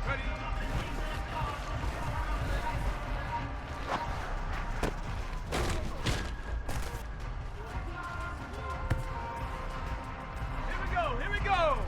Here we go.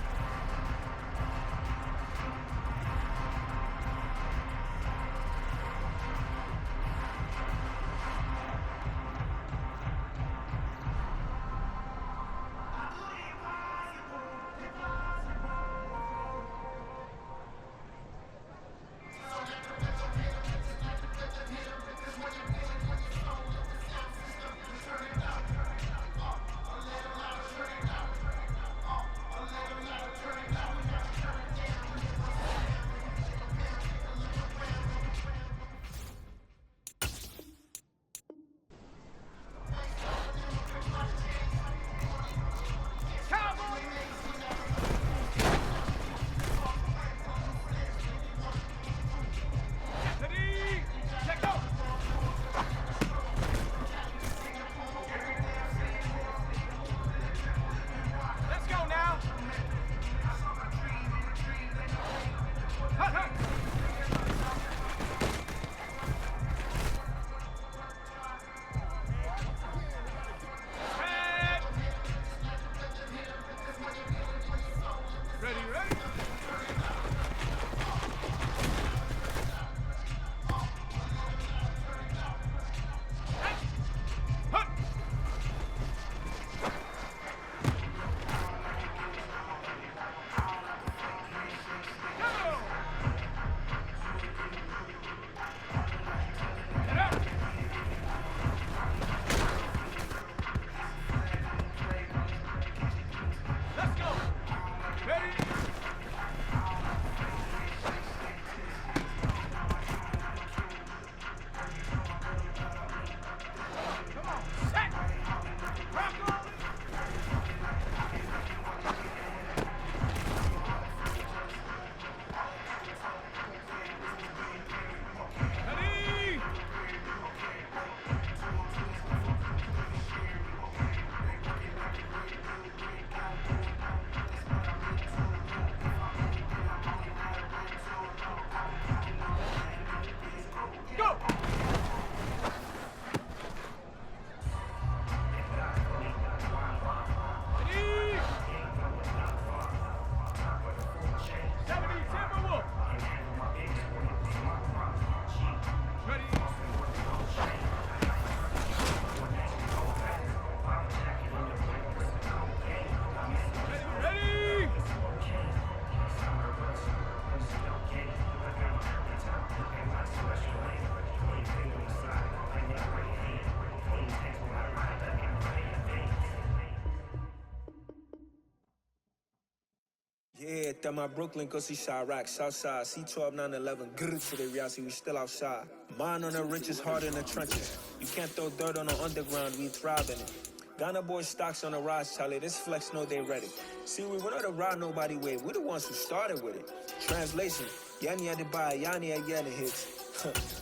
Yeah, that my Brooklyn, cause he Chirac, Southside, C12, 911, good to the reality, we still outside. Mine on the richest, heart in the trenches. You can't throw dirt on the underground, we thrive in it. Ghana boys stocks on the rise, Charlie, this flex know they ready. See, we were not to ride nobody way, we the ones who started with it. Translation, Yanni had to buy, Yanni had Yanni hits.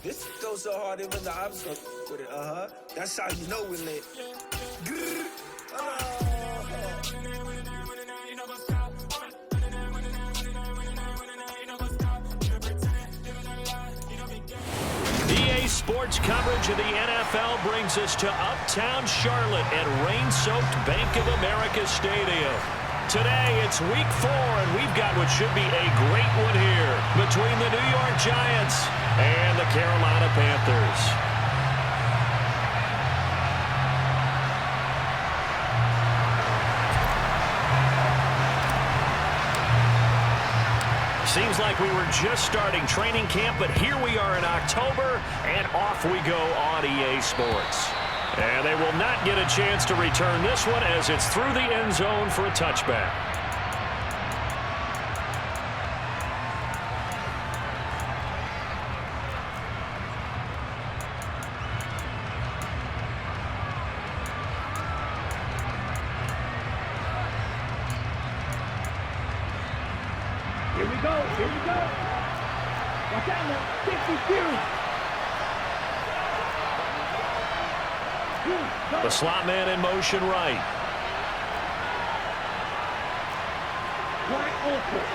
This goes so hard, even the ops go with it, That's how you know we lit. Sports coverage of the NFL brings us to Uptown Charlotte at rain-soaked Bank of America Stadium. Today, it's Week 4, and we've got what should be a great one here between the New York Giants and the Carolina Panthers. Seems like we were just starting training camp, but here we are in October, and off we go on EA Sports. And they will not get a chance to return this one as it's through the end zone for a touchback. Here we go. Watch out now. 50 The slot man in motion right. Wide open.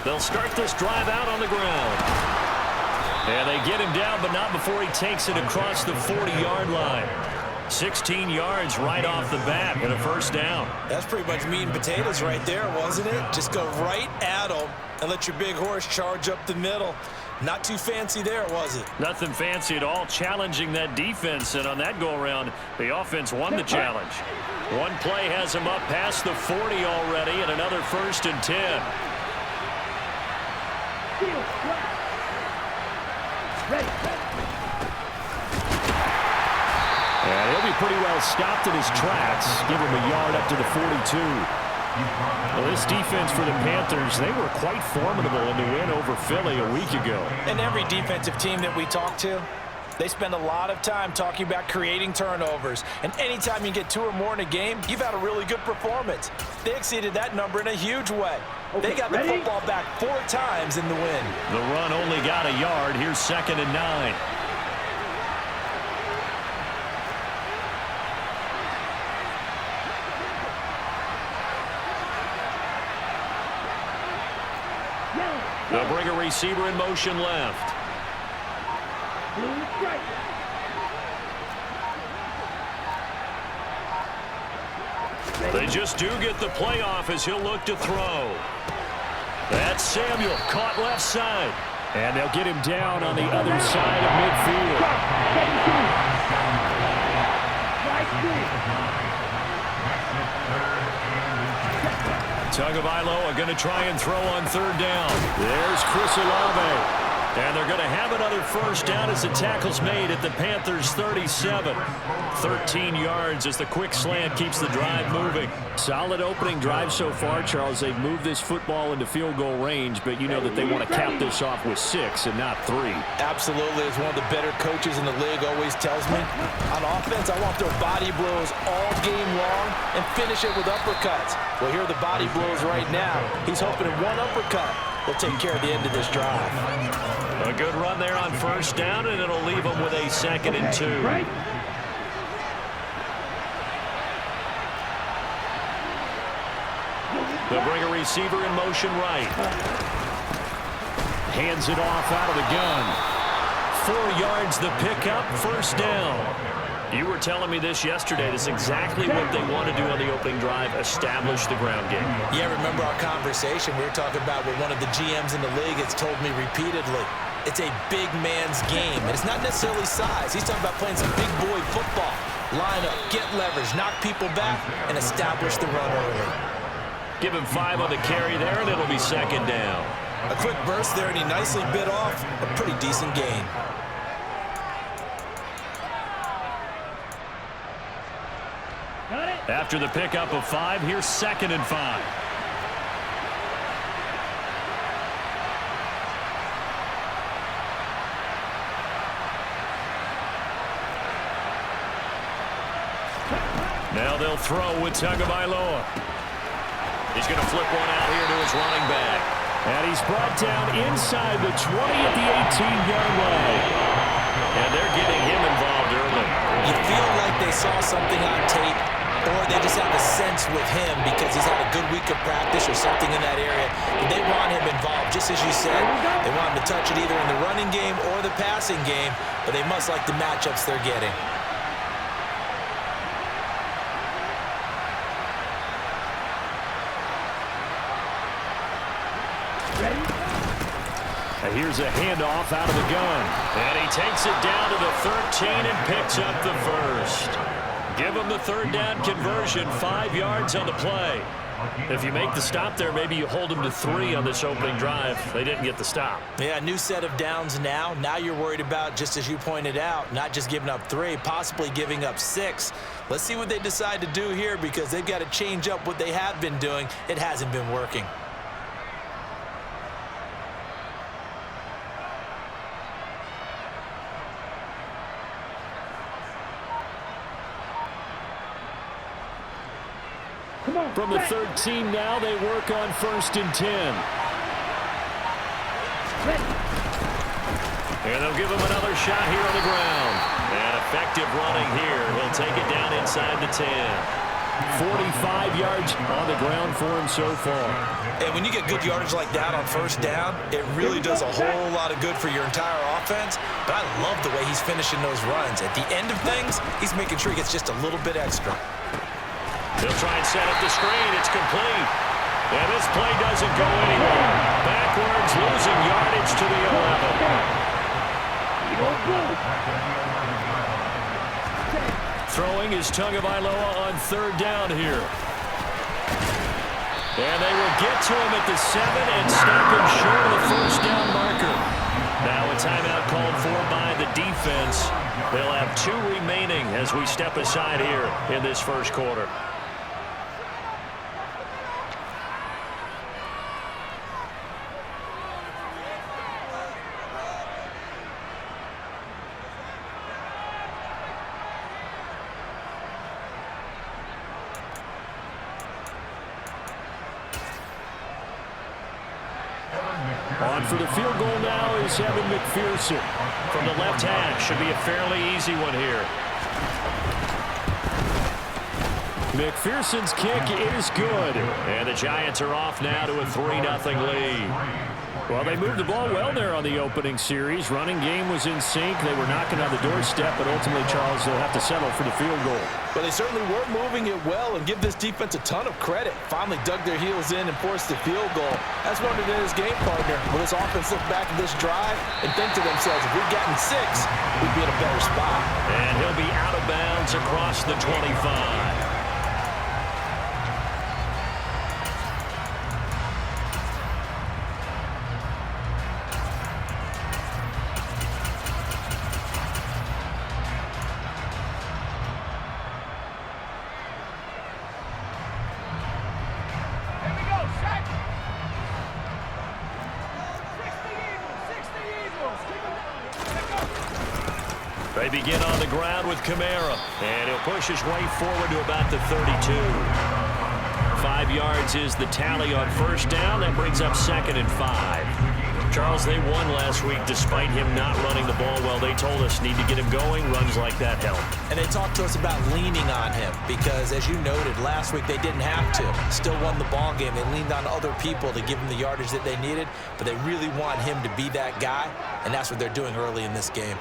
They'll start this drive out on the ground. And they get him down, but not before he takes it across the 40-yard line. 16 yards right off the bat and a first down. That's pretty much meat and potatoes right there, wasn't it? Just go right at them and let your big horse charge up the middle. Not too fancy there, was it? Nothing fancy at all, challenging that defense, and on that go-around, the offense won the challenge. One play has him up past the 40 already, and another 1st and 10. And he'll be pretty well stopped in his tracks. Give him a yard up to the 42. Well, this defense for the Panthers, they were quite formidable in the win over Philly a week ago. And every defensive team that we talk to, they spend a lot of time talking about creating turnovers. And anytime you get 2 or more in a game, you've had a really good performance. They exceeded that number in a huge way. They got the football back 4 times in the win. The run only got a yard. Here's 2nd and 9. They'll bring a receiver in motion left. They just do get the playoff as he'll look to throw. That's Samuel, caught left side. And they'll get him down on the other side of midfield. Tagovailoa going to try and throw on 3rd down. There's Chris Olave. And they're going to have another first down as the tackle's made at the Panthers' 37. 13 yards as the quick slant keeps the drive moving. Solid opening drive so far, Charles. They've moved this football into field goal range, but you know that they want to cap this off with 6 and not 3. Absolutely. As one of the better coaches in the league always tells me, on offense, I want their body blows all game long and finish it with uppercuts. Well, here are the body blows right now. He's hoping in one uppercut will take care of the end of this drive. A good run there on 1st down, and it'll leave them with a 2nd and 2. They'll bring a receiver in motion right. Hands it off out of the gun. 4 yards the pickup, 1st down. You were telling me this yesterday. This is exactly what they want to do on the opening drive, establish the ground game. Yeah, remember our conversation? We were talking about what one of the GMs in the league has told me repeatedly. It's a big man's game, and it's not necessarily size. He's talking about playing some big boy football. Line up, get leverage, knock people back, and establish the run early. Give him 5 on the carry there, and it'll be 2nd down. A quick burst there, and he nicely bit off a pretty decent gain. After the pickup of 5, here's 2nd and 5. Now they'll throw with Tagovailoa. He's going to flip one out here to his running back. And he's brought down inside the 20 at the 18-yard line. And they're getting him involved early. You feel like they saw something on tape, or they just have a sense with him because he's had a good week of practice or something in that area. But they want him involved, just as you said. They want him to touch it either in the running game or the passing game, but they must like the matchups they're getting. And here's a handoff out of the gun. And he takes it down to the 13 and picks up the first. Give him the 3rd down conversion, 5 yards on the play. If you make the stop there, maybe you hold them to 3 on this opening drive. They didn't get the stop. Yeah, new set of downs now. Now you're worried about, just as you pointed out, not just giving up 3, possibly giving up 6. Let's see what they decide to do here because they've got to change up what they have been doing. It hasn't been working. From the 13 now, they work on 1st and 10. And they'll give him another shot here on the ground. And effective running here. He'll take it down inside the 10. 45 yards on the ground for him so far. And when you get good yardage like that on first down, it really does a whole lot of good for your entire offense. But I love the way he's finishing those runs. At the end of things, he's making sure he gets just a little bit extra. He'll try and set up the screen. It's complete. And this play doesn't go anywhere. Backwards, losing yardage to the 11. Throwing is Tagovailoa on third down here. And they will get to him at the 7 and stop him short of the first down marker. Now a timeout called for by the defense. They'll have 2 remaining as we step aside here in this first quarter. On for the field goal now is Evan McPherson. From the left hash, should be a fairly easy one here. McPherson's kick is good. And the Giants are off now to a 3-0 lead. Well, they moved the ball well there on the opening series. Running game was in sync. They were knocking on the doorstep, but ultimately, Charles, they'll have to settle for the field goal. But they certainly were moving it well, and give this defense a ton of credit. Finally dug their heels in and forced the field goal. That's wondered in his game partner. Will this offense look back at this drive and think to themselves, if we'd gotten 6, we'd be in a better spot. And he'll be out of bounds across the 25. 'They begin on the ground with Kamara, and he'll push his way forward to about the 32. 5 yards is the tally on first down. That brings up 2nd and 5. Charles, they won last week despite him not running the ball well. They told us need to get him going. Runs like that help. And they talked to us about leaning on him because, as you noted, last week they didn't have to. Still won the ball game. They leaned on other people to give them the yardage that they needed, but they really want him to be that guy, and that's what they're doing early in this game.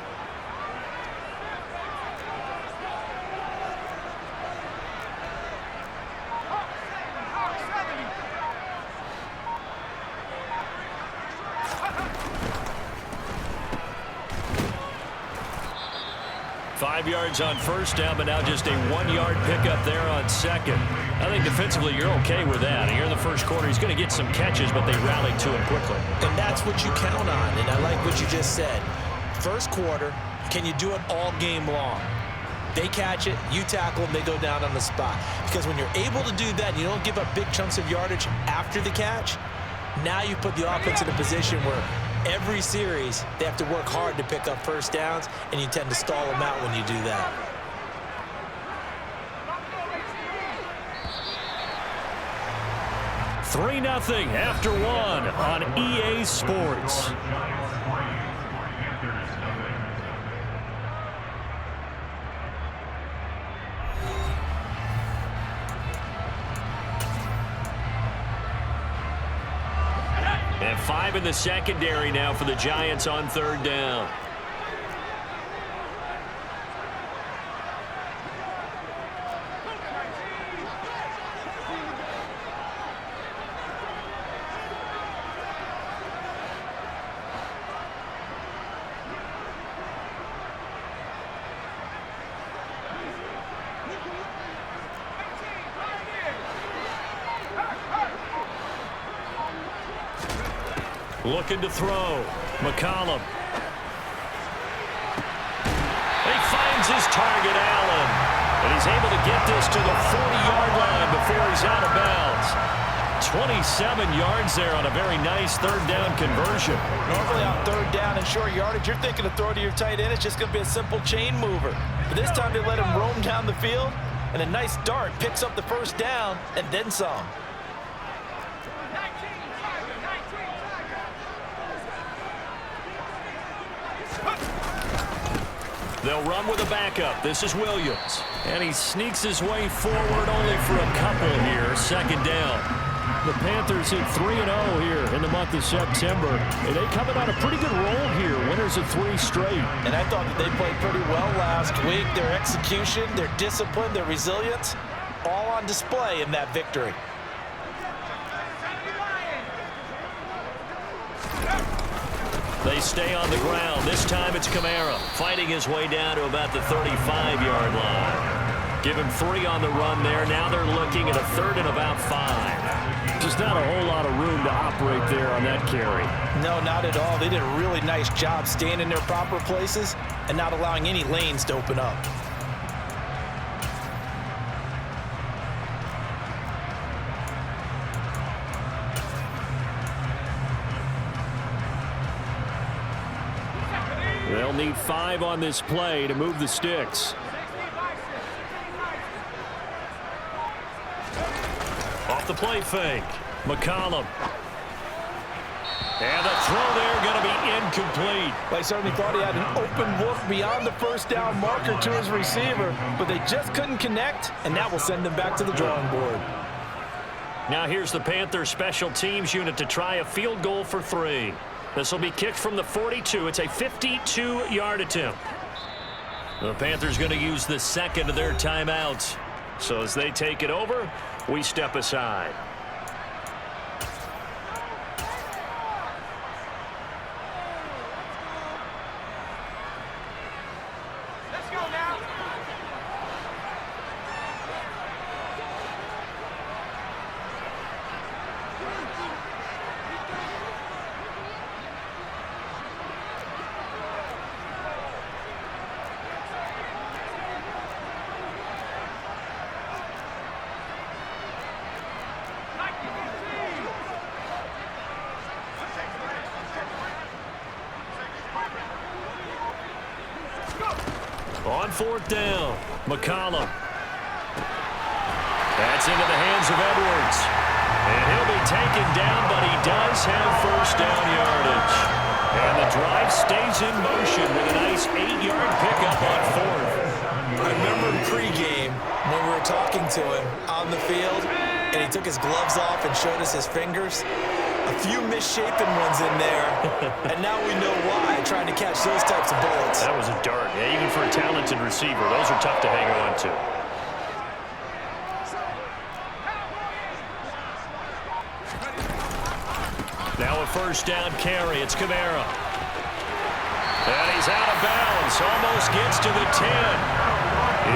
Yards on first down, but now just a 1-yard pickup there on second. I think defensively you're okay with that. Here in the first quarter, he's going to get some catches, but they rallied to him quickly. And that's what you count on, and I like what you just said. First quarter, can you do it all game long? They catch it, you tackle them, they go down on the spot. Because when you're able to do that, and you don't give up big chunks of yardage after the catch, now you put the offense in a position where every series, they have to work hard to pick up first downs, and you tend to stall them out when you do that. $3-0 after 1 on EA Sports. And 5 in the secondary now for the Giants on third down. Looking to throw. McCollum. He finds his target, Allen. And he's able to get this to the 40-yard line before he's out of bounds. 27 yards there on a very nice third down conversion. Normally on third down and short yardage, you're thinking of throw to your tight end. It's just going to be a simple chain mover. But this time they let him roam down the field, and a nice dart picks up the first down and then some. They'll run with a backup. This is Williams. And he sneaks his way forward only for a couple here. Second down. The Panthers hit 3-0 here in the month of September. And they coming on a pretty good roll here. Winners of 3 straight. And I thought that they played pretty well last week. Their execution, their discipline, their resilience, all on display in that victory. They stay on the ground. This time it's Kamara fighting his way down to about the 35-yard line. Give him 3 on the run there. Now they're looking at a 3rd and about 5. Just not a whole lot of room to operate there on that carry. No, not at all. They did a really nice job staying in their proper places and not allowing any lanes to open up. They'll need 5 on this play to move the sticks. Off the play fake. McCollum. And the throw there going to be incomplete. I certainly thought he had an open look beyond the first down marker to his receiver, but they just couldn't connect, and that will send them back to the drawing board. Now here's the Panthers special teams unit to try a field goal for 3. This will be kicked from the 42. It's a 52-yard attempt. The Panthers going to use the second of their timeouts. So as they take it over, we step aside. Let's go now. On 4th down, McCollum. That's into the hands of Edwards. And he'll be taken down, but he does have first down yardage. And the drive stays in motion with a nice 8-yard pickup on 4th. I remember pregame when we were talking to him on the field, and he took his gloves off and showed us his fingers. A few misshapen ones in there, and now we know why, trying to catch those types of bullets. That was a dart. Yeah, even for a talented receiver, those are tough to hang on to. Now a first down carry. It's Kamara. And he's out of bounds. Almost gets to the 10.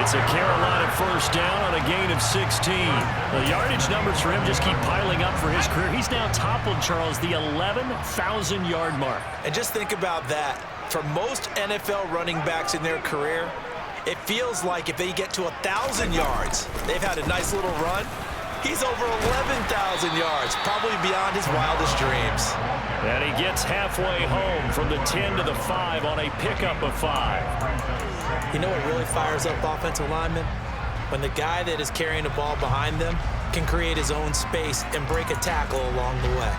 It's a Carolina first down on a gain of 16. The yardage numbers for him just keep piling up for his career. He's now toppled, Charles, the 11,000-yard mark. And just think about that. For most NFL running backs in their career, it feels like if they get to 1,000 yards, they've had a nice little run. He's over 11,000 yards, probably beyond his wildest dreams. And he gets halfway home from the 10 to the 5 on a pickup of 5. You know what really fires up offensive linemen? When the guy that is carrying the ball behind them can create his own space and break a tackle along the way.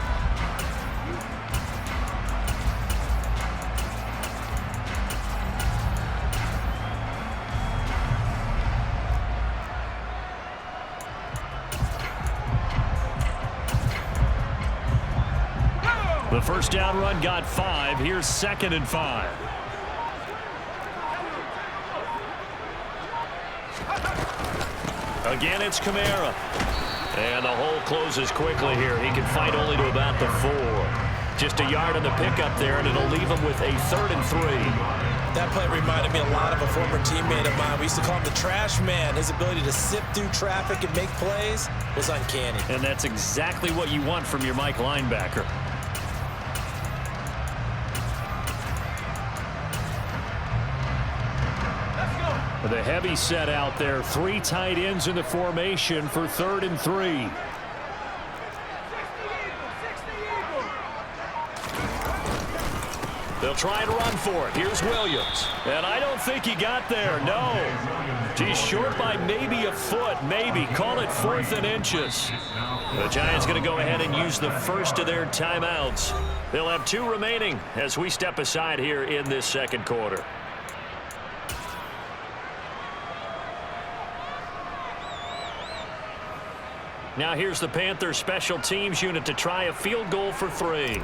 The first down run got 5. Here's 2nd and 5. Again, it's Kamara. And the hole closes quickly here. He can fight only to about the 4. Just a yard on the pickup there, and it'll leave him with a 3rd and 3. That play reminded me a lot of a former teammate of mine. We used to call him the trash man. His ability to sift through traffic and make plays was uncanny. And that's exactly what you want from your Mike linebacker. The heavy set out there. 3 tight ends in the formation for 3rd and 3. They'll try and run for it. Here's Williams. And I don't think he got there. No. He's short by maybe a foot. Maybe. Call it 4th and inches. The Giants going to go ahead and use the first of their timeouts. They'll have 2 remaining as we step aside here in this second quarter. Now here's the Panthers special teams unit to try a field goal for 3.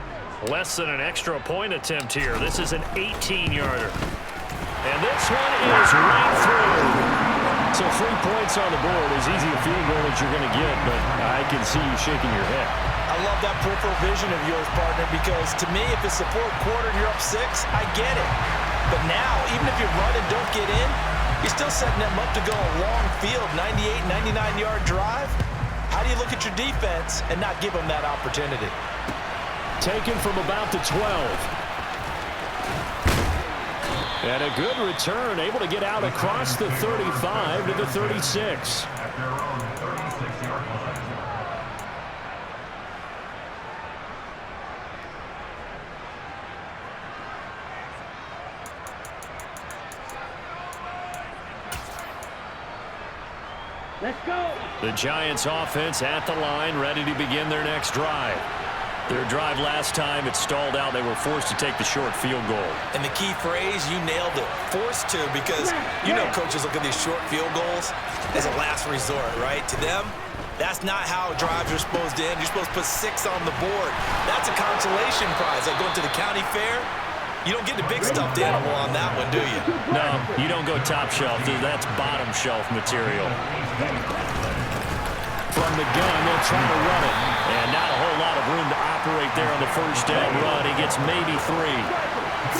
Less than an extra point attempt here. This is an 18-yarder. And this one is right through. So 3 points on the board, as easy a field goal as you're going to get, but I can see you shaking your head. I love that peripheral vision of yours, partner, because to me, if it's the fourth quarter and you're up 6, I get it. But now, even if you run and don't get in, you're still setting them up to go a long field, 98, 99-yard drive. How do you look at your defense and not give them that opportunity? Taken from about the 12. And a good return, able to get out across the 35 to the 36. Let's go. The Giants offense at the line, ready to begin their next drive. Their drive last time, it stalled out. They were forced to take the short field goal. And the key phrase, you nailed it, forced to, because you know coaches look at these short field goals as a last resort, right? To them, that's not how drives are supposed to end. You're supposed to put 6 on the board. That's a consolation prize. Like going to the county fair, you don't get the big stuffed animal on that one, do you? No, you don't go top shelf. That's bottom shelf material. From the gun, they'll try to run it. And not a whole lot of room to operate there on the first down run. He gets maybe 3.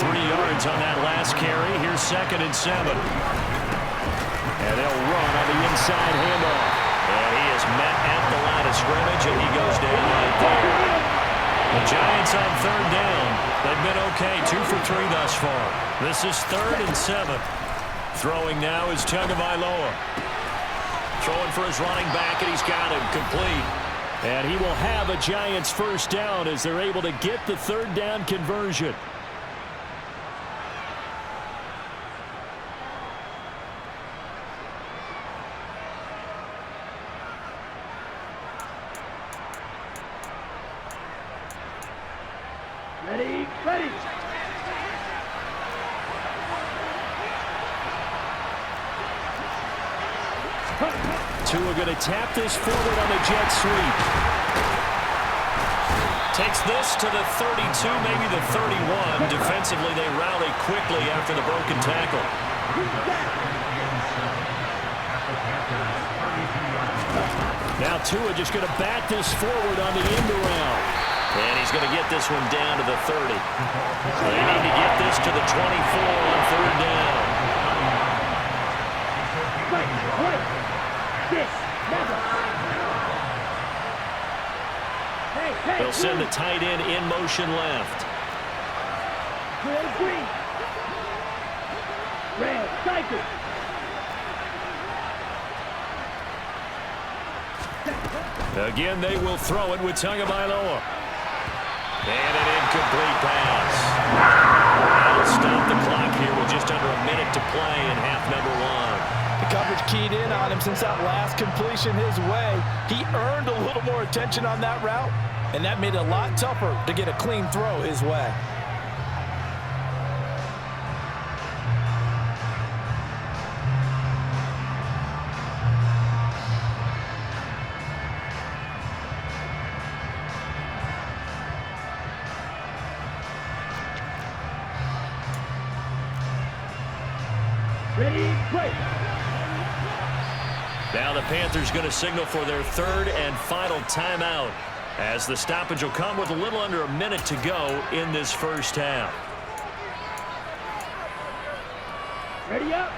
3 yards on that last carry. Here's 2nd and 7. And they'll run on the inside handoff. And he is met at the line of scrimmage, and he goes down right there. The Giants on 3rd down. They've been okay, 2 for 3 thus far. This is 3rd and 7. Throwing now is Tagovailoa. Throwing for his running back, and he's got him complete. And he will have a Giants first down as they're able to get the 3rd down conversion. Ready, ready. Tua going to tap this forward on the jet sweep. Takes this to the 32, maybe the 31. Defensively, they rally quickly after the broken tackle. Now Tua just going to bat this forward on the end around. And he's going to get this one down to the 30. They need to get this to the 24 on 3rd down. They'll send the tight end in motion left. Green. Red, cycle. Again, they will throw it with Tagovailoa. And an incomplete pass. That'll stop the clock here with just under a minute to play in half number 1. The coverage keyed in on him since that last completion his way. He earned a little more attention on that route, and that made it a lot tougher to get a clean throw his way. Ready, break. Now the Panthers going to signal for their 3rd and final timeout, as the stoppage will come with a little under a minute to go in this first half. Ready up.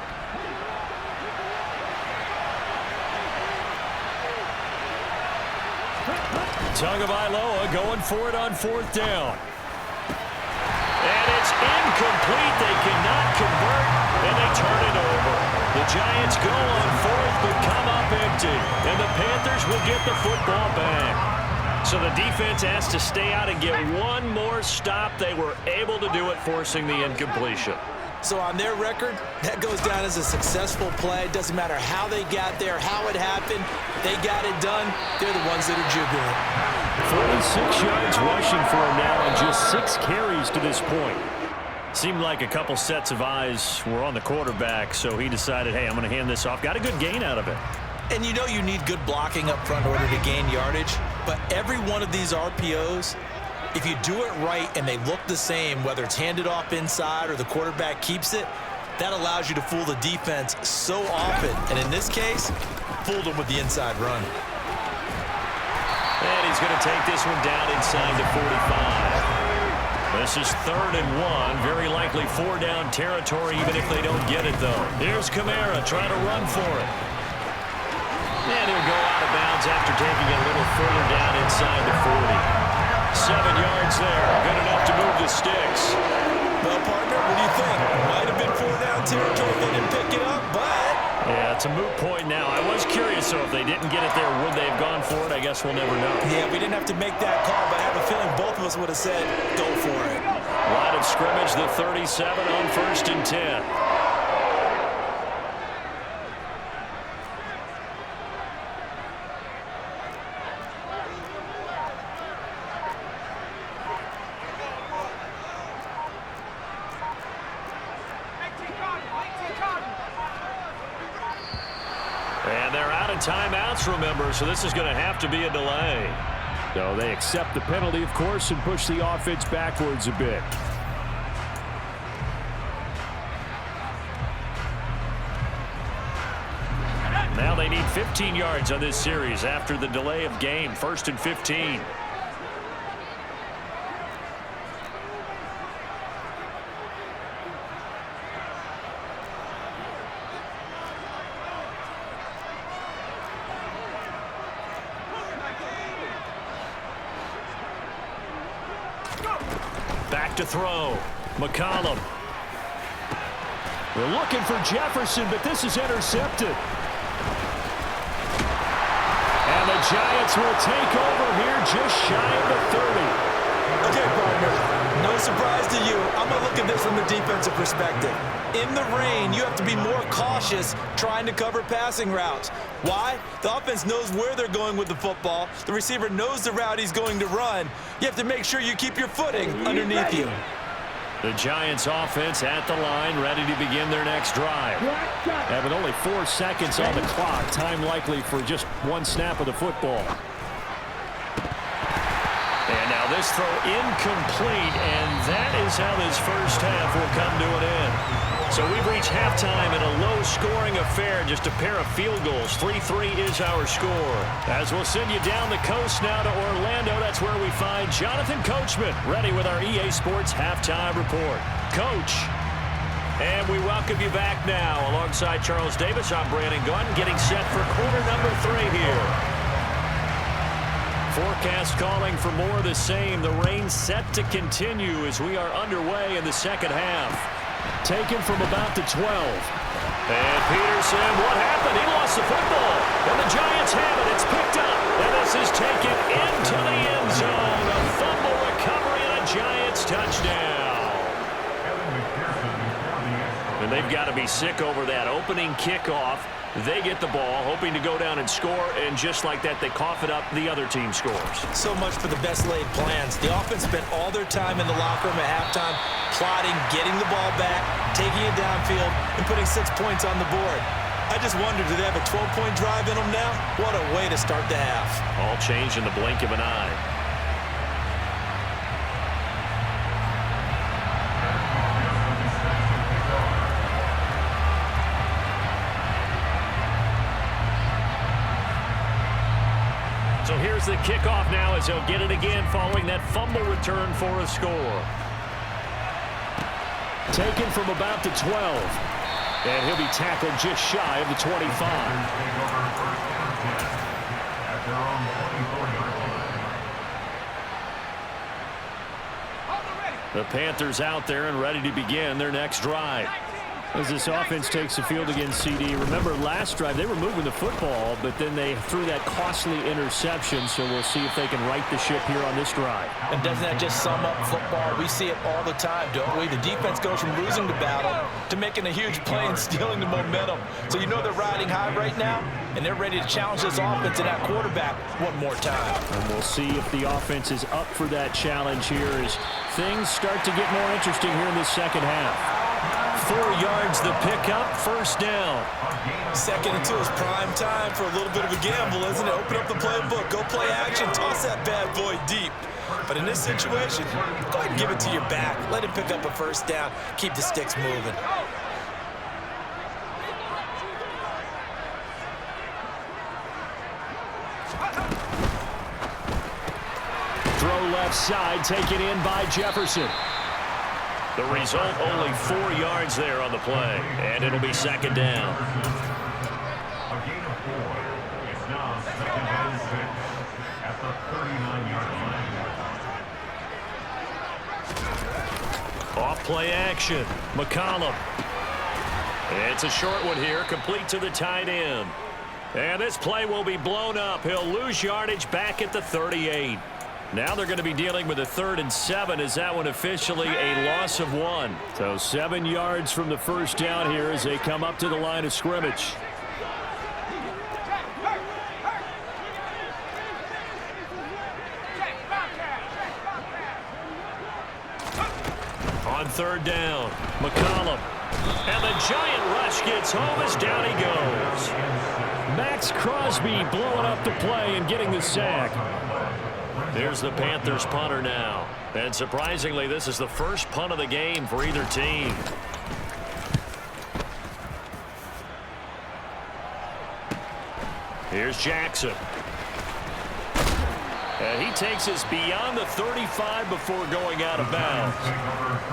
Tagovailoa going for it on 4th down. And it's incomplete. They cannot convert, and they turn it over. The Giants go on 4th, but come up empty. And the Panthers will get the football back. So the defense has to stay out and get one more stop. They were able to do it, forcing the incompletion. So on their record, that goes down as a successful play. Doesn't matter how they got there, how it happened. They got it done. They're the ones that are jubilant. 46 yards rushing for him now and just 6 carries to this point. Seemed like a couple sets of eyes were on the quarterback, so he decided, hey, I'm going to hand this off. Got a good gain out of it. And you know you need good blocking up front in order to gain yardage, but every one of these RPOs, if you do it right and they look the same, whether it's handed off inside or the quarterback keeps it, that allows you to fool the defense so often. And in this case, fooled them with the inside run. And he's going to take this one down inside the 45. This is 3rd and 1. Very likely 4-down territory, even if they don't get it, though. Here's Kamara trying to run for it. And he'll go out of bounds after taking it a little further down inside the 40. 7 yards there. Good enough to move the sticks. Well, partner, what do you think? Might have been 4-down territory. They didn't pick it up, but... Yeah, it's a moot point now. I was curious, so if they didn't get it there, would they have gone for it? I guess we'll never know. Yeah, we didn't have to make that call, but I have a feeling both of us would have said, go for it. Line of scrimmage, the 37 on 1st and 10. And they're out of timeouts, remember, so this is going to have to be a delay. So they accept the penalty, of course, and push the offense backwards a bit. Now they need 15 yards on this series after the delay of game. 1st and 15. Back to throw. McCollum. They're looking for Jefferson, but this is intercepted. And the Giants will take over here just shy of the 30. Okay, partner, no surprise to you. I'm going to look at this from the defensive perspective. In the rain, you have to be more cautious trying to cover passing routes. Why? The offense knows where they're going with the football. The receiver knows the route he's going to run. You have to make sure you keep your footing underneath you. The Giants offense at the line, ready to begin their next drive. And with only 4 seconds on the clock, time likely for just 1 snap of the football. And now this throw incomplete, and that is how this first half will come to an end. So we've reached halftime in a low-scoring affair, just a pair of field goals. 3-3 is our score. As we'll send you down the coast now to Orlando, that's where we find Jonathan Coachman, ready with our EA Sports Halftime Report. Coach, and we welcome you back now. Alongside Charles Davis, I'm Brandon Gunn, getting set for quarter number 3 here. Forecast calling for more of the same. The rain set to continue as we are underway in the second half. Taken from about the 12. And Peterson, what happened? He lost the football. And the Giants have it. It's picked up. And this is taken into the end zone. A fumble recovery and a Giants touchdown. And they've got to be sick over that opening kickoff. They get the ball, hoping to go down and score, and just like that, they cough it up. The other team scores. So much for the best laid plans. The offense spent all their time in the locker room at halftime plotting, getting the ball back, taking it downfield, and putting 6 points on the board. I just wonder, do they have a 12-point drive in them now? What a way to start the half. All changed in the blink of an eye. So here's the kickoff now as he'll get it again following that fumble return for a score. Taken from about the 12. And he'll be tackled just shy of the 25. The Panthers out there and ready to begin their next drive. As this offense takes the field against CD, remember last drive they were moving the football, but then they threw that costly interception, so we'll see if they can right the ship here on this drive. And doesn't that just sum up football? We see it all the time, don't we? The defense goes from losing the battle to making a huge play and stealing the momentum. So you know they're riding high right now, and they're ready to challenge this offense and that quarterback one more time. And we'll see if the offense is up for that challenge here as things start to get more interesting here in this second half. 4 yards the pickup, first down. 2nd and 2 is prime time for a little bit of a gamble, isn't it? Open up the playbook, go play action, toss that bad boy deep. But in this situation, go ahead and give it to your back. Let him pick up a first down. Keep the sticks moving. Throw left side, taken in by Jefferson. The result, only 4 yards there on the play, and it'll be 2nd down. A gain of 4. It's now 2nd and 6 at the 39-yard line. Off play action, McCollum. It's a short one here, complete to the tight end. And this play will be blown up. He'll lose yardage back at the 38. Now they're going to be dealing with a 3rd and 7. Is that one officially a loss of 1? So 7 yards from the first down here as they come up to the line of scrimmage. On 3rd down, McCollum. And the giant rush gets home as down he goes. Max Crosby blowing up the play and getting the sack. Here's the Panthers punter now. And surprisingly, this is the first punt of the game for either team. Here's Jackson. And he takes us beyond the 35 before going out of bounds.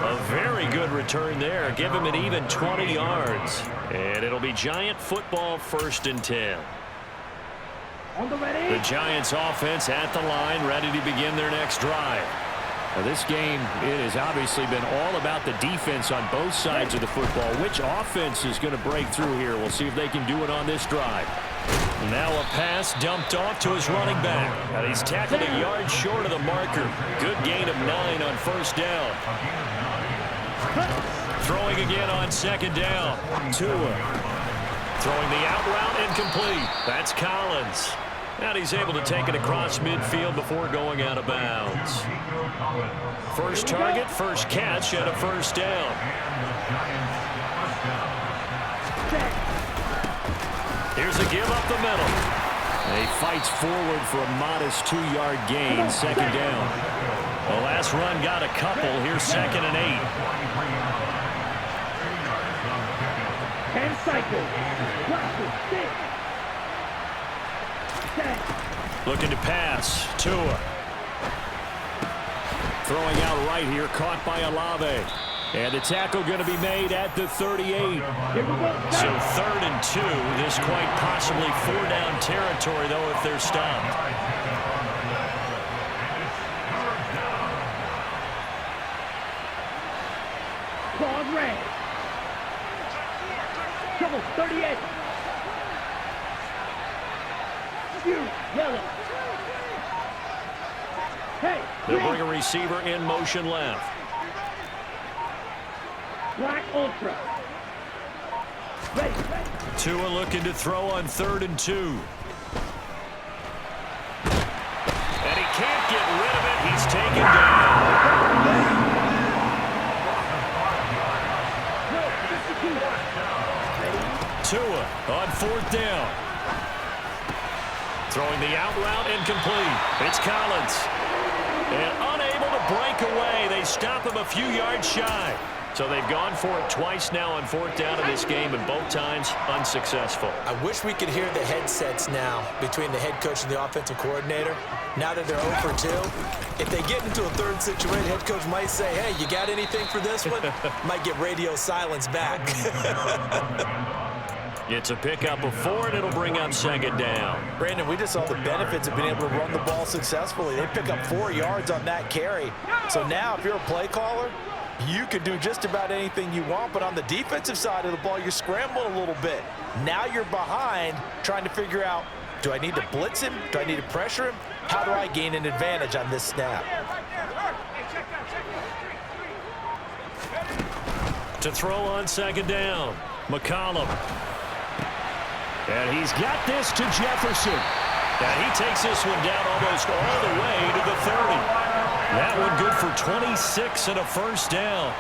A very good return there. Give him an even 20 yards. And it'll be Giant football, 1st and 10. The Giants offense at the line, ready to begin their next drive. Now this game, it has obviously been all about the defense on both sides of the football. Which offense is going to break through here? We'll see if they can do it on this drive. Now a pass dumped off to his running back. And he's tackled a yard short of the marker. Good gain of 9 on 1st down. Throwing again on 2nd down. Tua. Throwing the out route incomplete. That's Collins. And he's able to take it across midfield before going out of bounds. First target, first catch, and a 1st down. Here's a give up the middle. He fights forward for a modest 2-yard gain, 2nd down. The last run got a couple. Here's 2nd and 8. And cycle. Looking to pass. Tua. Throwing out right here, caught by Olave. And the tackle going to be made at the 38. So 3rd and 2. This quite possibly 4-down territory, though, if they're stopped. Claude Ray. Trouble, 38. Yellow. Hey, they'll bring a receiver in motion left. Black Ultra. Ready. Tua looking to throw on 3rd and 2. And he can't get rid of it. He's taken down. Tua on 4th down. Throwing the out route incomplete. It's Collins. And unable to break away. They stop him a few yards shy. So they've gone for it twice now on 4th down in this game, and both times unsuccessful. I wish we could hear the headsets now between the head coach and the offensive coordinator. Now that they're 0 for 2, if they get into a 3rd situation, head coach might say, hey, you got anything for this one? Might get radio silence back. It's a pickup of 4, and it'll bring up 2nd down. Brandon, we just saw the benefits of being able to run the ball successfully. They pick up 4 yards on that carry. So now if you're a play caller, you can do just about anything you want, but on the defensive side of the ball, you're scrambling a little bit. Now you're behind trying to figure out, do I need to blitz him? Do I need to pressure him? How do I gain an advantage on this snap? To throw on 2nd down, McCollum. And he's got this to Jefferson. And he takes this one down almost all the way to the 30. That one good for 26 and a 1st down.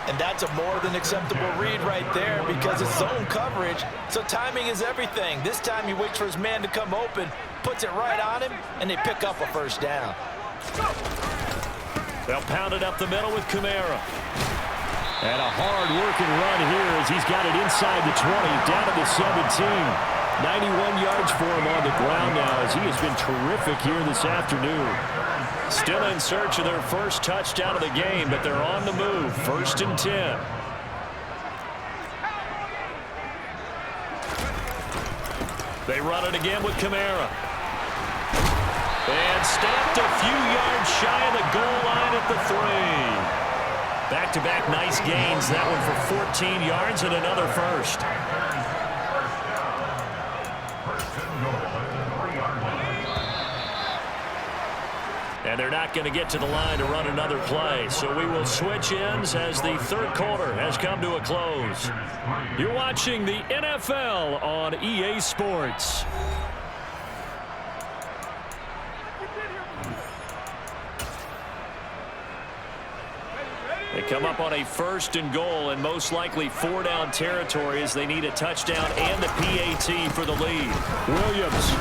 And that's a more than acceptable read right there because it's zone coverage, so timing is everything. This time he waits for his man to come open, puts it right on him, and they pick up a first down. They'll pound it up the middle with Kamara. And a hard-working run here as he's got it inside the 20, down to the 17. 91 yards for him on the ground now as he has been terrific here this afternoon. Still in search of their first touchdown of the game, but they're on the move. 1st and 10. They run it again with Kamara. And stamped a few yards shy of the goal line at the 3. Back-to-back nice gains. That one for 14 yards and another first. And they're not going to get to the line to run another play. So we will switch ends as the third quarter has come to a close. You're watching the NFL on EA Sports. They come up on a 1st and goal and most likely 4-down territory as they need a touchdown and a PAT for the lead. Williams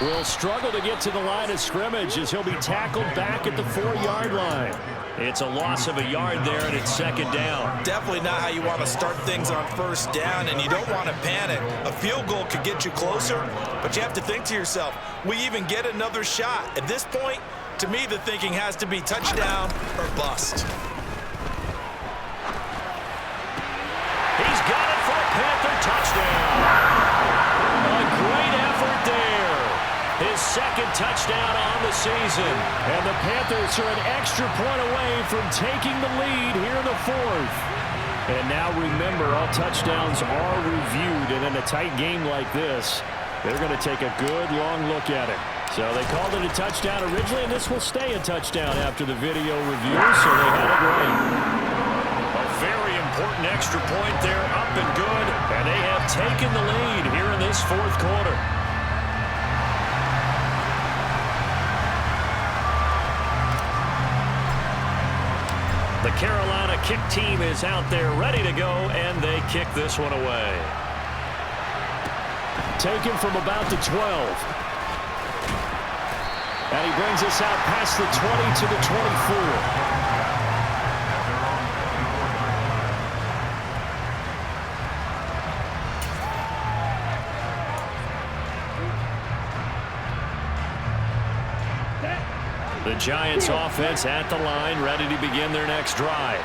will struggle to get to the line of scrimmage as he'll be tackled back at the 4-yard line. It's a loss of a yard there, and it's 2nd down. Definitely not how you want to start things on 1st down, and you don't want to panic. A field goal could get you closer, but you have to think to yourself, we even get another shot. At this point, to me, the thinking has to be touchdown or bust. He's got it for a Panther touchdown. A great effort there. His 2nd touchdown on the season. And the Panthers are an extra point away from taking the lead here in the 4th. And now remember, all touchdowns are reviewed. And in a tight game like this, they're going to take a good long look at it. So they called it a touchdown originally, and this will stay a touchdown after the video review. So they had it right. Very important extra point there, up and good, and they have taken the lead here in this 4th quarter. The Carolina kick team is out there ready to go, and they kick this one away. Taken from about the 12. And he brings us out past the 20 to the 24. The Giants offense at the line, ready to begin their next drive.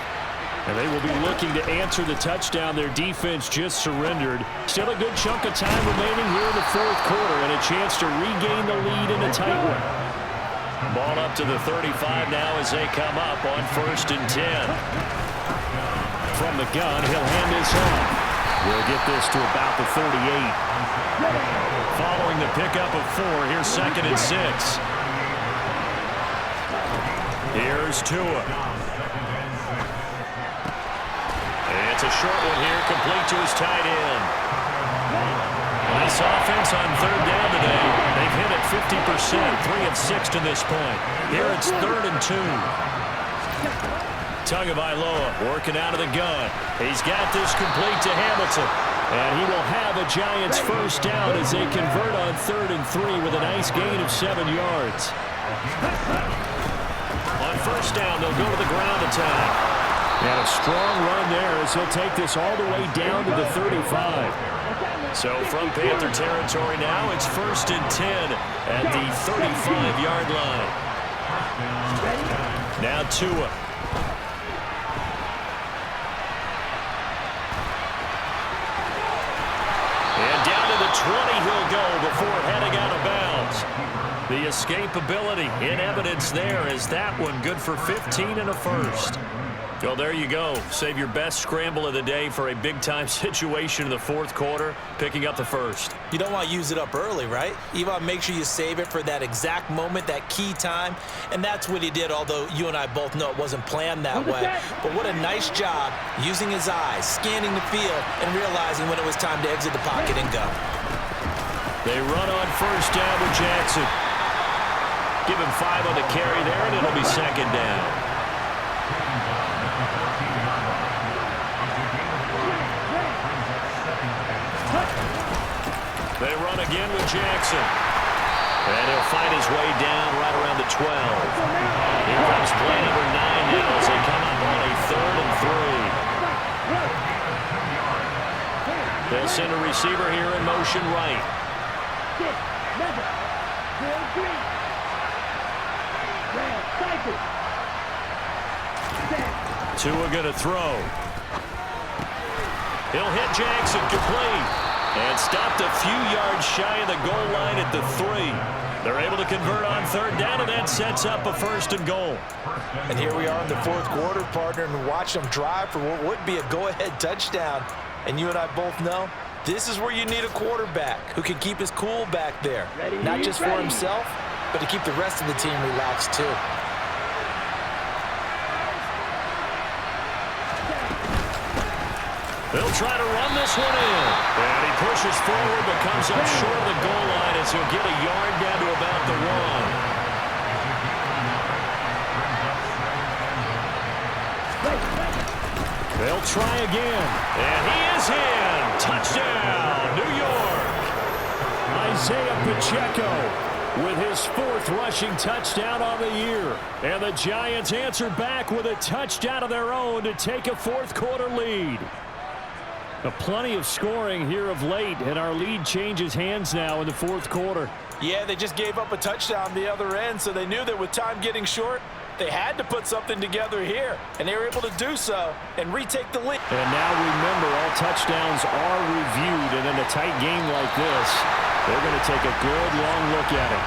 And they will be looking to answer the touchdown their defense just surrendered. Still a good chunk of time remaining here in the 4th quarter and a chance to regain the lead in a tight one. Ball up to the 35 now as they come up on 1st and 10. From the gun, he'll hand this off. We'll get this to about the 38. Following the pickup of 4, here's 2nd and 6. Here's Tua. It's a short one here, complete to his tight end. Nice offense on 3rd down today. They've hit it 50%, 3 of 6 to this point. Here it's 3rd and 2. Tagovailoa working out of the gun. He's got this complete to Hamilton. And he will have a Giants first down as they convert on 3rd and 3 with a nice gain of 7 yards. On 1st down, they'll go to the ground attack. And a strong run there as he'll take this all the way down to the 35. So from Panther territory now, it's 1st and 10 at the 35-yard line. Now Tua. And down to the 20 he'll go before heading out of bounds. The escapability in evidence there is that one good for 15 and a first. Well, there you go. Save your best scramble of the day for a big-time situation in the 4th quarter, picking up the first. You don't want to use it up early, right? You want to make sure you save it for that exact moment, that key time, and that's what he did, although you and I both know it wasn't planned that way. But what a nice job using his eyes, scanning the field, and realizing when it was time to exit the pocket and go. They run on 1st down with Jackson. Give him 5 on the carry there, and it'll be 2nd down. They run again with Jackson. And he'll fight his way down right around the 12. Here comes play number 9 now as they come up on a 3rd and 3. They'll send a receiver here in motion right. Tua going to throw. He'll hit Jackson complete. And stopped a few yards shy of the goal line at the 3. They're able to convert on 3rd down, and that sets up a 1st and goal. And here we are in the 4th quarter, partner, and watch them drive for what would be a go-ahead touchdown. And you and I both know this is where you need a quarterback who can keep his cool back there. Not just for himself, but to keep the rest of the team relaxed too. They'll try to run this one in. And he pushes forward but comes up short of the goal line as he'll get a yard down to about the 1. They'll try again. And he is in. Touchdown, New York. Isaiah Pacheco with his 4th rushing touchdown on the year. And the Giants answer back with a touchdown of their own to take a 4th quarter lead. Plenty of scoring here of late, and our lead changes hands now in the 4th quarter. Yeah, they just gave up a touchdown the other end, so they knew that with time getting short, they had to put something together here, and they were able to do so and retake the lead. And now remember, all touchdowns are reviewed, and in a tight game like this, they're going to take a good long look at it.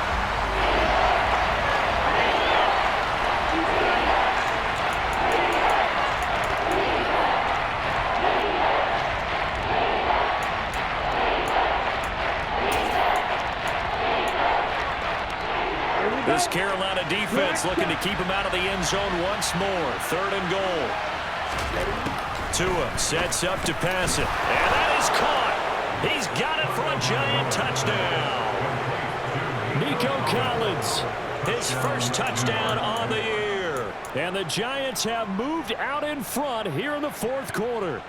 This Carolina defense looking to keep him out of the end zone once more. 3rd and goal. Tua sets up to pass it. And that is caught. He's got it for a Giant touchdown. Nico Collins, his 1st touchdown on the year. And the Giants have moved out in front here in the 4th quarter.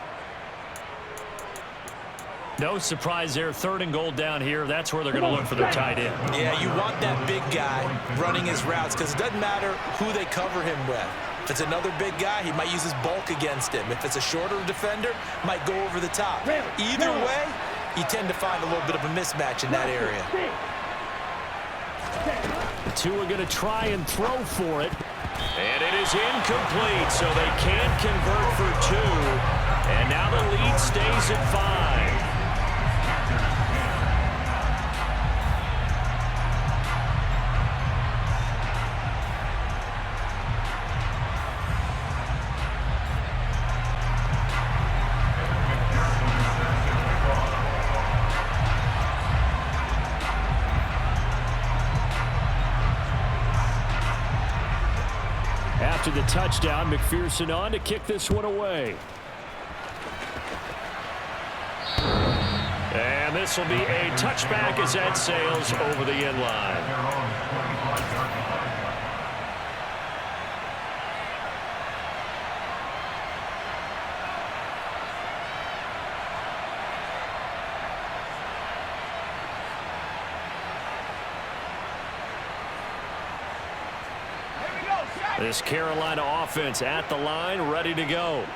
No surprise there. 3rd and goal down here. That's where they're going to look for their tight end. Yeah, you want that big guy running his routes because it doesn't matter who they cover him with. If it's another big guy, he might use his bulk against him. If it's a shorter defender, might go over the top. Either way, you tend to find a little bit of a mismatch in that area. Tua going to try and throw for it. And it is incomplete, so they can't convert for 2. And now the lead stays at 5. After the touchdown, McPherson on to kick this one away. And this will be a touchback as that sails over the end line. This Carolina offense at the line, ready to go.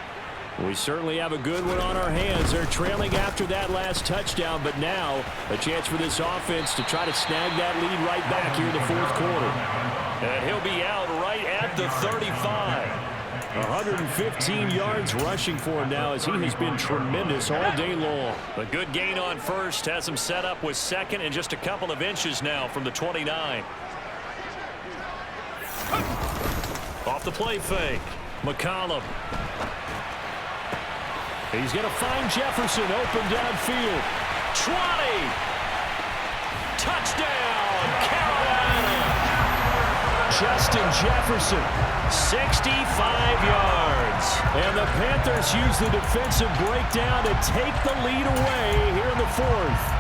We certainly have a good one on our hands. They're trailing after that last touchdown, but now a chance for this offense to try to snag that lead right back here in the 4th quarter. And he'll be out right at the 35. 115 yards rushing for him now as he has been tremendous all day long. A good gain on 1st has him set up with 2nd and just a couple of inches now from the 29. Off the play fake. McCollum. He's going to find Jefferson open downfield. 20. Touchdown, Carolina. Justin Jefferson. 65 yards. And the Panthers use the defensive breakdown to take the lead away here in the 4th.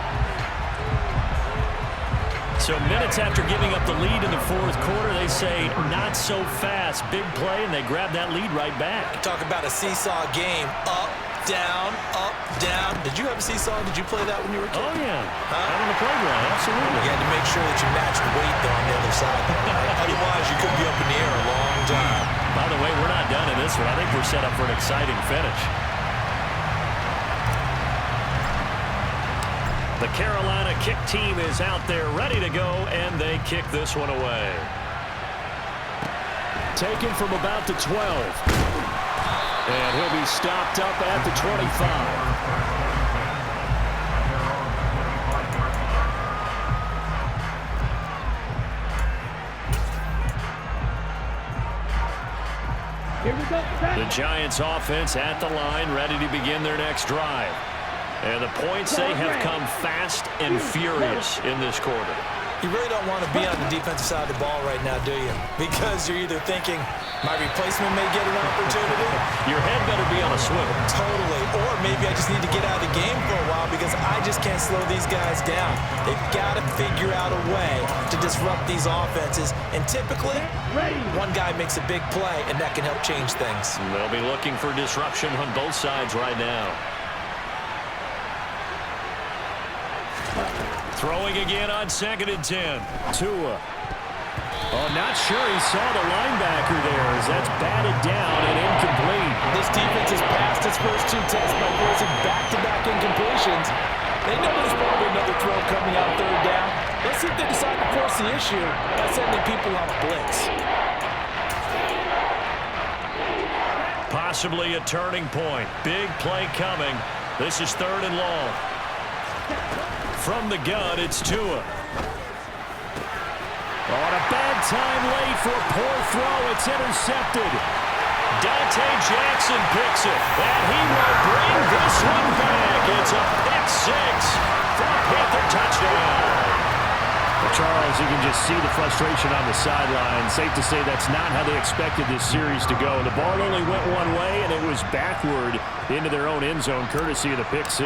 So minutes after giving up the lead in the 4th quarter, they say not so fast. Big play, and they grab that lead right back. Talk about a seesaw game. Up, down, up, down. Did you have a seesaw? Did you play that when you were a kid? Oh, yeah. Out on the playground, absolutely. You had to make sure that you matched weight, though, on the other side. Right? Otherwise, you could be up in the air a long time. By the way, we're not done in this one. I think we're set up for an exciting finish. The Carolina kick team is out there ready to go, and they kick this one away. Taken from about the 12. And he'll be stopped up at the 25. Here we go. The Giants offense at the line, ready to begin their next drive. And the points, they have come fast and furious in this quarter. You really don't want to be on the defensive side of the ball right now, do you? Because you're either thinking, my replacement may get an opportunity. Your head better be on a swivel. Totally. Or maybe I just need to get out of the game for a while because I just can't slow these guys down. They've got to figure out a way to disrupt these offenses. And typically, one guy makes a big play, and that can help change things. They'll be looking for disruption on both sides right now. Throwing again on 2nd and 10. Tua. Oh, not sure he saw the linebacker there as that's batted down and incomplete. This defense has passed its first 2 tests by forcing back-to-back incompletions. They know there's probably another throw coming out 3rd down. Let's see if they decide to force the issue by sending people off blitz. Possibly a turning point. Big play coming. This is 3rd and long. From the gun, it's Tua. On a bad time late for a poor throw. It's intercepted. Dante Jackson picks it, and he will bring this one back. It's a pick 6 for a Panther touchdown. Charles, you can just see the frustration on the sideline. Safe to say that's not how they expected this series to go. The ball only went one way, and it was backward into their own end zone, courtesy of the pick 6.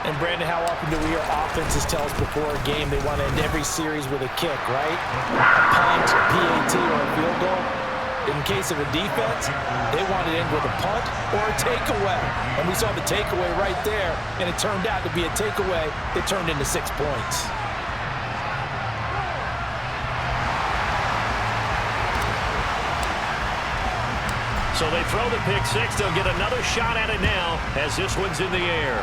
And, Brandon, how often do we hear offenses tell us before a game they want to end every series with a kick, right? Punt, PAT, or a field goal. In case of a defense, they want to end with a punt or a takeaway. And we saw the takeaway right there, and it turned out to be a takeaway that turned into 6 points. So they throw the pick 6. They'll get another shot at it now as this one's in the air.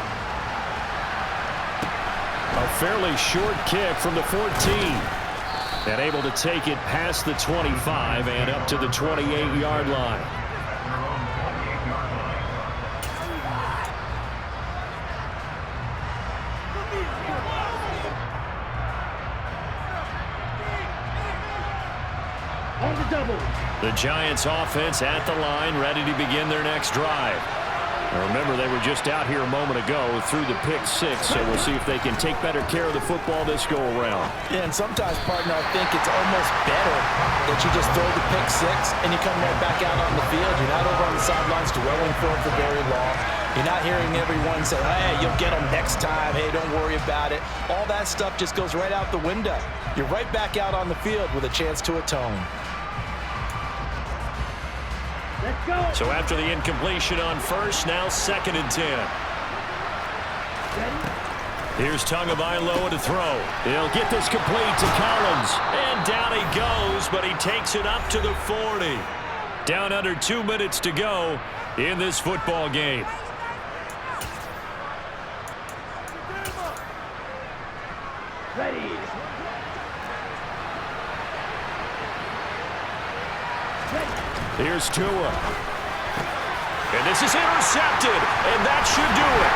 A fairly short kick from the 14. And able to take it past the 25 and up to the 28-yard line. On the double. The Giants offense at the line, ready to begin their next drive. Now remember, they were just out here a moment ago through the pick 6, so we'll see if they can take better care of the football this go-around. Yeah, and sometimes, partner, I think it's almost better that you just throw the pick 6 and you come right back out on the field. You're not over on the sidelines dwelling for it for very long. You're not hearing everyone say, hey, you'll get them next time. Hey, don't worry about it. All that stuff just goes right out the window. You're right back out on the field with a chance to atone. Let's go. So after the incompletion on 1st, now 2nd and 10. Here's Tagovailoa to throw. He'll get this complete to Collins. And down he goes, but he takes it up to the 40. Down under 2 minutes to go in this football game. Ready. Here's Tua. And this is intercepted, and that should do it.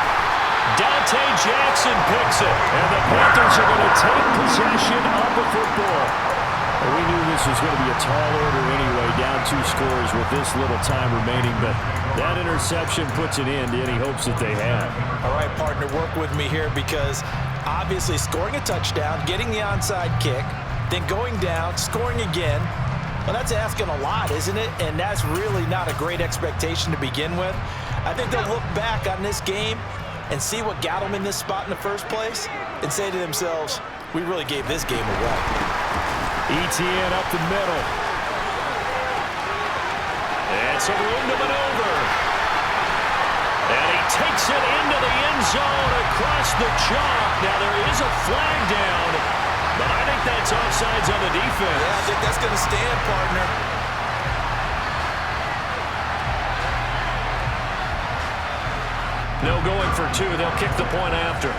Dante Jackson picks it, and the Panthers are going to take possession of the football. Well, we knew this was going to be a tall order anyway, down 2 scores with this little time remaining, but that interception puts an end to any hopes that they had. All right, partner, work with me here because obviously scoring a touchdown, getting the onside kick, then going down, scoring again, well, that's asking a lot, isn't it? And that's really not a great expectation to begin with. I think they'll look back on this game and see what got them in this spot in the first place and say to themselves, we really gave this game away. ETN up the middle. And some room to maneuver. And he takes it into the end zone across the chalk. Now there is a flag down, but I think that's offsides on the defense. Yeah, I think that's going to stand, partner. No going for two. They'll kick the point after.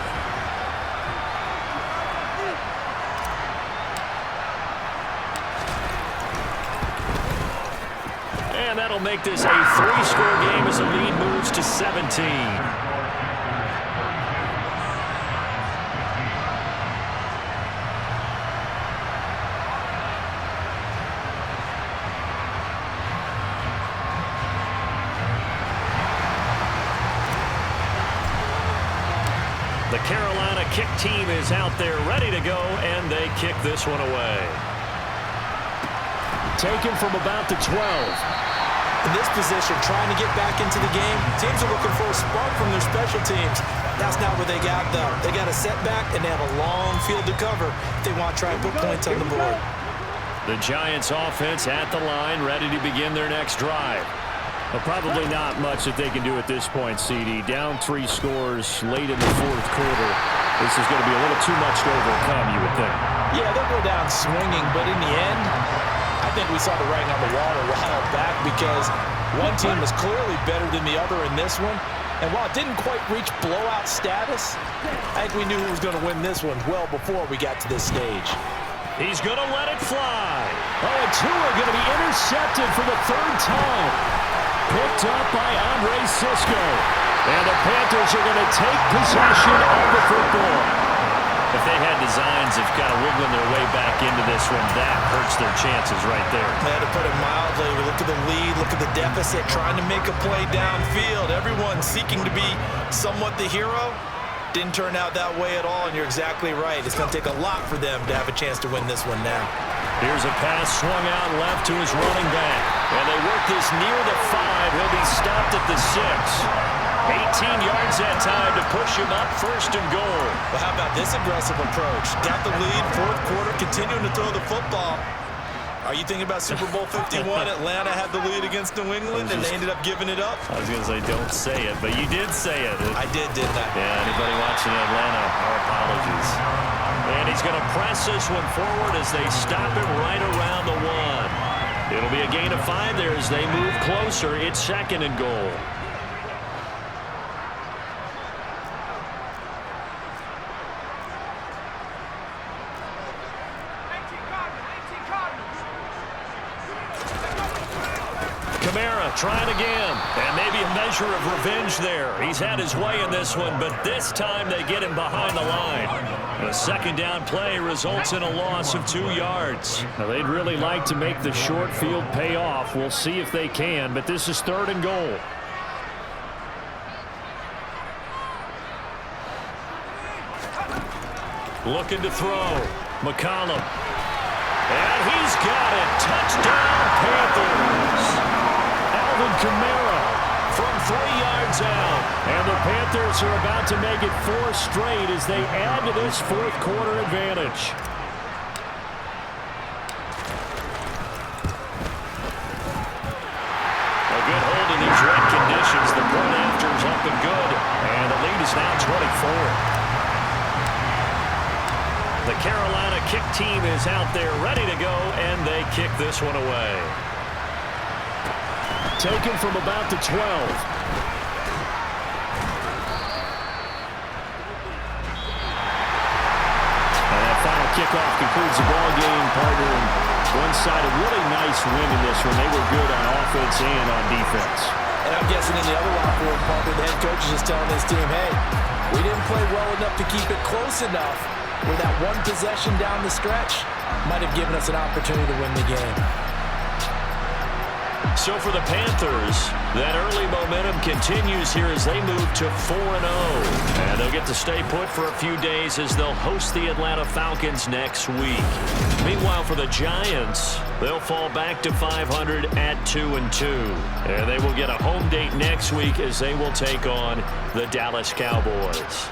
And that'll make this a 3-score game as the lead moves to 17. The Carolina kick team is out there ready to go, and they kick this one away. Taken from about the 12. In this position, trying to get back into the game, teams are looking for a spark from their special teams. That's not what they got, though. They got a setback, and they have a long field to cover if they want to try and put points on the board. The Giants offense at the line, ready to begin their next drive. Well, probably not much that they can do at this point, CD. Down 3 scores late in the 4th quarter. This is going to be a little too much to overcome, you would think. Yeah, they'll go down swinging, but in the end, I think we saw the writing on the wall a while back because one team was clearly better than the other in this one. And while it didn't quite reach blowout status, I think we knew who was going to win this one well before we got to this stage. He's going to let it fly. Oh, and two are going to be intercepted for the 3rd time. Picked up by Andre Cisco. And the Panthers are going to take possession of the football. If they had designs of kind of wiggling their way back into this one, that hurts their chances right there. Man, to put it mildly, look at the lead, look at the deficit, trying to make a play downfield. Everyone seeking to be somewhat the hero. Didn't turn out that way at all, and you're exactly right. It's going to take a lot for them to have a chance to win this one now. Here's a pass swung out left to his running back. And they work this near the 5. He'll be stopped at the 6. 18 yards that time to push him up 1st and goal. Well, how about this aggressive approach? Got the lead, 4th quarter, continuing to throw the football. Are you thinking about Super Bowl 51? Atlanta had the lead against New England, and they ended up giving it up? I was going to say, don't say it, but you did say it. I did, didn't I? Yeah, anybody watching Atlanta, our apologies. And he's going to press this one forward as they stop him right around the 1. It'll be a gain of 5 there as they move closer. It's 2nd and goal. Trying again, and maybe a measure of revenge there. He's had his way in this one, but this time they get him behind the line. A 2nd down play results in a loss of 2 yards. Now, they'd really like to make the short field pay off. We'll see if they can, but this is 3rd and goal. Looking to throw. McCollum. And he's got it. Touchdown, Panthers. Kamara from 3 yards out. And the Panthers are about to make it 4 straight as they add to this 4th quarter advantage. A good hold in these red conditions. The point after is up and good. And the lead is now 24. The Carolina kick team is out there ready to go, and they kick this one away. Taken from about the 12. And that final kickoff concludes the ball game, partner. And one side, a really nice win in this one. They were good on offense and on defense. And I'm guessing in the other locker room, partner, the head coach is just telling his team, hey, we didn't play well enough to keep it close enough where that one possession down the stretch might have given us an opportunity to win the game. So for the Panthers, that early momentum continues here as they move to 4-0. And they'll get to stay put for a few days as they'll host the Atlanta Falcons next week. Meanwhile, for the Giants, they'll fall back to 500 at 2-2. And they will get a home date next week as they will take on the Dallas Cowboys.